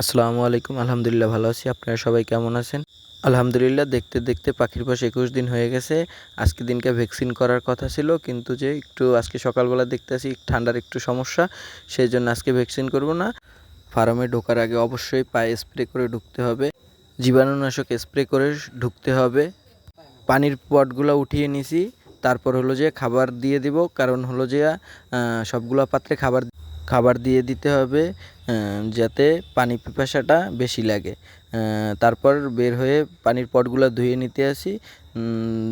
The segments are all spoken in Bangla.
আসসালামু আলাইকুম। আলহামদুলিল্লাহ ভালো আছি। আপনারা সবাই কেমন আছেন? আলহামদুলিল্লাহ দেখতে, দেখতে পাখির বয়স ২১ দিন হয়ে গেছে। আজকে দিনকে ভ্যাকসিন করার কথা ছিল, কিন্তু যে একটু আজকে সকালবেলা দেখতেছি ঠান্ডার একটু সমস্যা, সেজন্য আজকে ভ্যাকসিন করব না। ফার্মে ঢোকার আগে অবশ্যই পায়ে স্প্রে করে ঢুকতে হবে। জীবাণুনাশক স্প্রে করে ঢুকতে হবে। পানির পটগুলো উঠিয়ে নিছি। তারপর হলো যে খাবার দিয়ে দিব, কারণ হলো যে সবগুলা পাত্রে খাবার খাবার দিয়ে দিতে হবে, যাতে পানি পিপাসাটা বেশি লাগে। তারপর বের হয়ে পানির পটগুলো ধুয়ে নিতে আসি।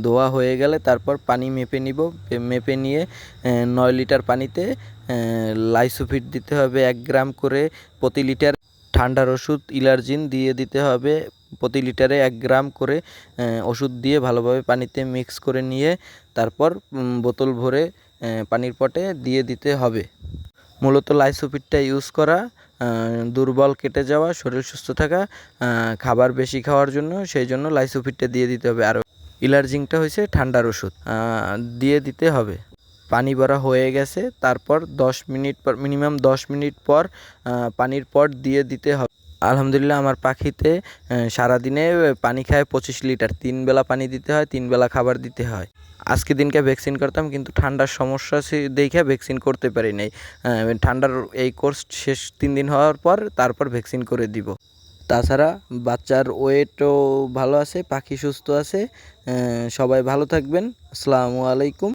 ধোয়া হয়ে গেলে তারপর পানি মেপে নিব। মেপে নিয়ে ৯ লিটার পানিতে লাইসোফিট দিতে হবে ১ গ্রাম করে প্রতি লিটার। ঠান্ডার ওষুধ ইলার্জিন দিয়ে দিতে হবে প্রতি লিটারে ১ গ্রাম করে। ওষুধ দিয়ে ভালোভাবে পানিতে মিক্স করে নিয়ে তারপর বোতল ভরে পানির পটে দিয়ে দিতে হবে। মূলত লাইসোফিটটা ইউজ করা দুর্বল কেটে যাওয়া, শরীর সুস্থ থাকা, খাবার বেশি খাওয়ার জন্য, সেই জন্য লাইসোফিটটা দিয়ে দিতে হবে। আর ইলার্জিংটা হয়েছে ঠান্ডার ওষুধ, দিয়ে দিতে হবে। পানি ভরা হয়ে গেছে, তারপর ১০ মিনিট পর, মিনিমাম ১০ মিনিট পর পানির পট দিয়ে দিতে হবে। আলহামদুলিল্লাহ আমার পাখিতে সারাদিনে পানি খায় ২৫ লিটার। ৩ বেলা পানি দিতে হয়, ৩ বেলা খাবার দিতে হয়। আজকে দিনকে ভ্যাকসিন করতাম, কিন্তু ঠান্ডার সমস্যা দেখে ভ্যাকসিন করতে পারি নাই। ঠান্ডার এই কোর্স শেষ ৩ দিন হওয়ার পর তারপর ভ্যাকসিন করে দিব। তাছাড়া বাচ্চার ওয়েটও ভালো আছে, পাখি সুস্থ আছে। সবাই ভালো থাকবেন। আসসালামু আলাইকুম।